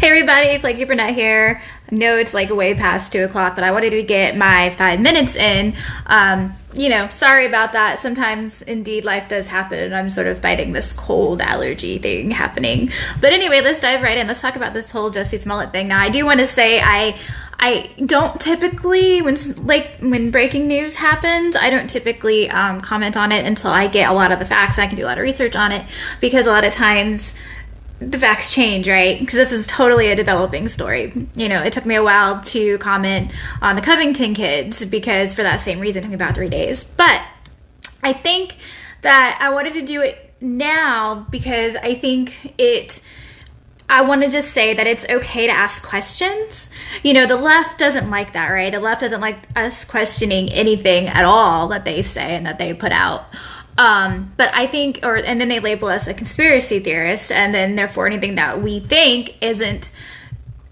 Hey everybody, Flaky Burnett here. I know it's like way past 2 o'clock, but I wanted to get my 5 minutes in. Sorry about that. Sometimes indeed life does happen and I'm sort of fighting this cold allergy thing happening. But anyway, let's dive right in. Let's talk about this whole Jussie Smollett thing. Now, I do want to say I don't typically, when breaking news happens, I don't typically comment on it until I get a lot of the facts. I can do a lot of research on it because a lot of times the facts change, right? Because this is totally a developing story. It took me a while to comment on the Covington kids because for that same reason, it took me about 3 days. But I think that I wanted to do it now because I want to just say that it's okay to ask questions. The left doesn't like that, right? The left doesn't like us questioning anything at all that they say and that they put out. But I think, and then they label us a conspiracy theorist, and then therefore anything that we think isn't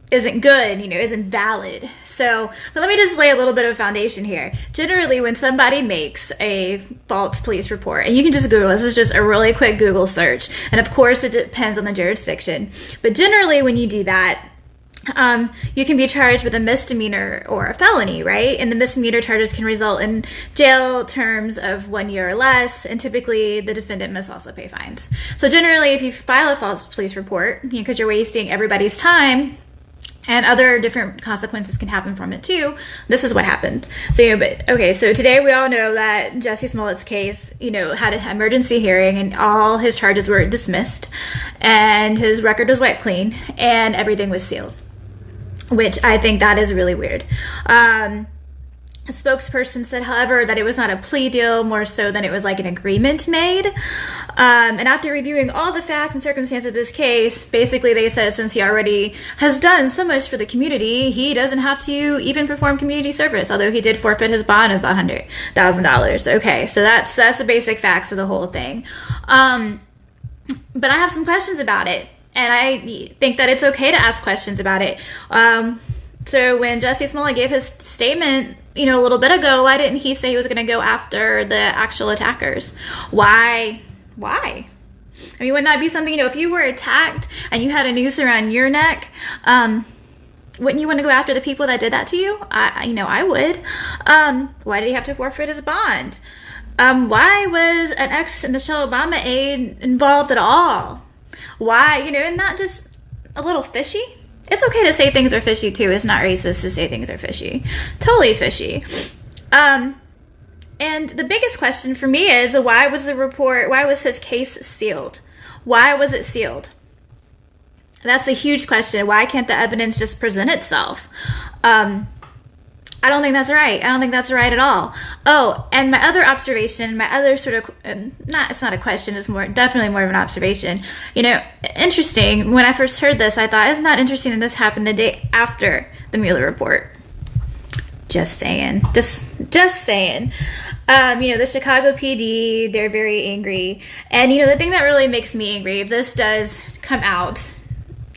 good, isn't valid. But let me just lay a little bit of a foundation here. Generally, when somebody makes a false police report, and you can just Google, this is just a really quick Google search, and of course it depends on the jurisdiction, but generally when you do that, you can be charged with a misdemeanor or a felony, right? And the misdemeanor charges can result in jail terms of 1 year or less, and typically the defendant must also pay fines. So generally, if you file a false police report, because you're wasting everybody's time, and other different consequences can happen from it too, this is what happens. So today we all know that Jussie Smollett's case, had an emergency hearing and all his charges were dismissed, and his record was wiped clean, and everything was sealed. Which I think that is really weird. A spokesperson said, however, that it was not a plea deal, more so than it was like an agreement made. And after reviewing all the facts and circumstances of this case, basically they said since he already has done so much for the community, he doesn't have to even perform community service, although he did forfeit his bond of $100,000. Okay, so that's the basic facts of the whole thing. But I have some questions about it. And I think that it's okay to ask questions about it. So when Jussie Smollett gave his statement, a little bit ago, why didn't he say he was going to go after the actual attackers? Why? I mean, wouldn't that be something, if you were attacked and you had a noose around your neck, wouldn't you want to go after the people that did that to you? I would. Why did he have to forfeit his bond? Why was an ex-Michelle Obama aide involved at all? Why, and not just a little fishy. It's okay to say things are fishy too. It's not racist to say things are fishy. Totally fishy. And the biggest question for me is, why was his case sealed? Why was it sealed? That's a huge question. Why can't the evidence just present itself? I don't think that's right. I don't think that's right at all. Oh, and my other observation, my other sort of, it's not a question, it's definitely more of an observation. Interesting, when I first heard this, I thought, isn't that interesting that this happened the day after the Mueller report? Just saying. Just saying. The Chicago PD, they're very angry. And, the thing that really makes me angry, if this does come out,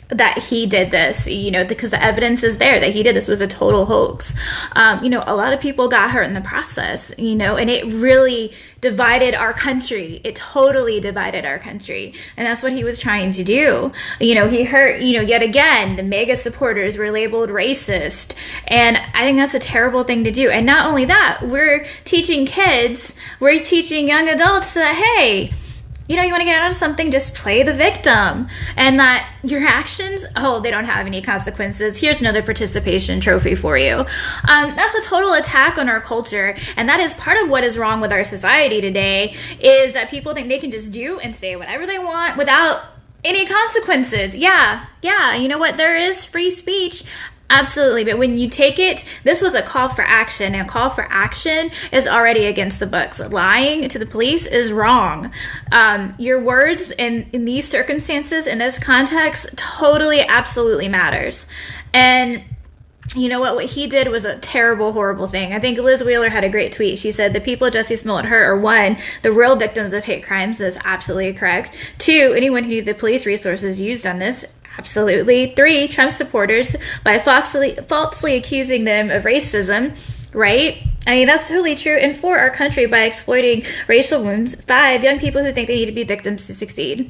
that he did this, because the evidence is there that he did this, was a total hoax. A lot of people got hurt in the process, and it really divided our country. It totally divided our country. And that's what he was trying to do. He hurt, yet again, the MAGA supporters were labeled racist. And I think that's a terrible thing to do. And not only that, we're teaching young adults that, hey, you want to get out of something, just play the victim. And that your actions, they don't have any consequences. Here's another participation trophy for you. That's a total attack on our culture. And that is part of what is wrong with our society today, is that people think they can just do and say whatever they want without any consequences. Yeah. You know what? There is free speech. Absolutely. But when you take it, this was a call for action, and a call for action is already against the books. Lying to the police is wrong. Your words in these circumstances, in this context, totally, absolutely matters. And you know what he did was a terrible, horrible thing. I think Liz Wheeler had a great tweet. She said, the people Jussie Smollett hurt are 1, the real victims of hate crimes. That's absolutely correct. 2, anyone who needed the police resources used on this. Absolutely. 3, Trump supporters by falsely accusing them of racism, right? I mean, that's totally true. And 4, our country by exploiting racial wounds. 5, young people who think they need to be victims to succeed.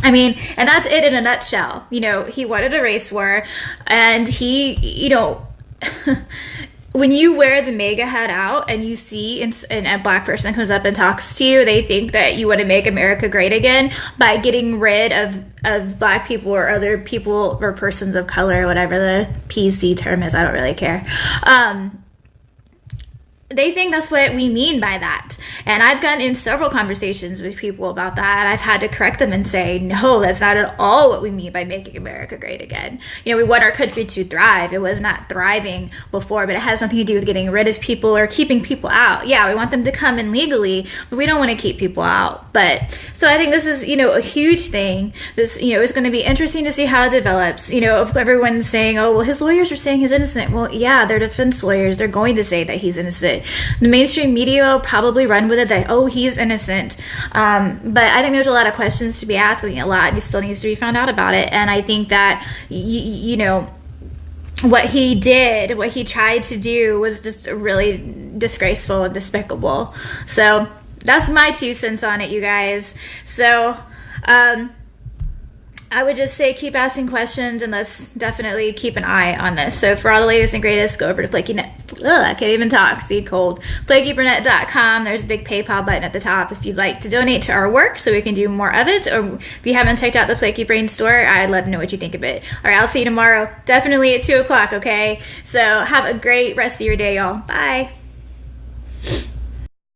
I mean, and that's it in a nutshell. You know, he wanted a race war, and he, you know, when you wear the MAGA hat out and you see and a black person comes up and talks to you, they think that you want to make America great again by getting rid of black people or other people or persons of color, whatever the PC term is. I don't really care. They think that's what we mean by that. And I've gotten in several conversations with people about that. I've had to correct them and say, no, that's not at all what we mean by making America great again. You know, we want our country to thrive. It was not thriving before, but it has something to do with getting rid of people or keeping people out. Yeah, we want them to come in legally, but we don't want to keep people out. But so I think this is, you know, a huge thing. This, you know, it's going to be interesting to see how it develops. You know, if everyone's saying, oh, well, his lawyers are saying he's innocent. Well, yeah, they're defense lawyers. They're going to say that he's innocent. The mainstream media will probably run with it that, oh, he's innocent. But I think there's a lot of questions to be asked. A lot still needs to be found out about it. And I think that, you know, what he did, what he tried to do was just really disgraceful and despicable. So that's my 2 cents on it, you guys. So, I would just say keep asking questions, and let's definitely keep an eye on this. So for all the latest and greatest, go over to FlakyNet. I can't even talk. See, cold. FlakyBurnett.com. There's a big PayPal button at the top if you'd like to donate to our work so we can do more of it. Or if you haven't checked out the Flaky Brain store, I'd love to know what you think of it. All right, I'll see you tomorrow. Definitely at 2 o'clock, okay? So have a great rest of your day, y'all. Bye.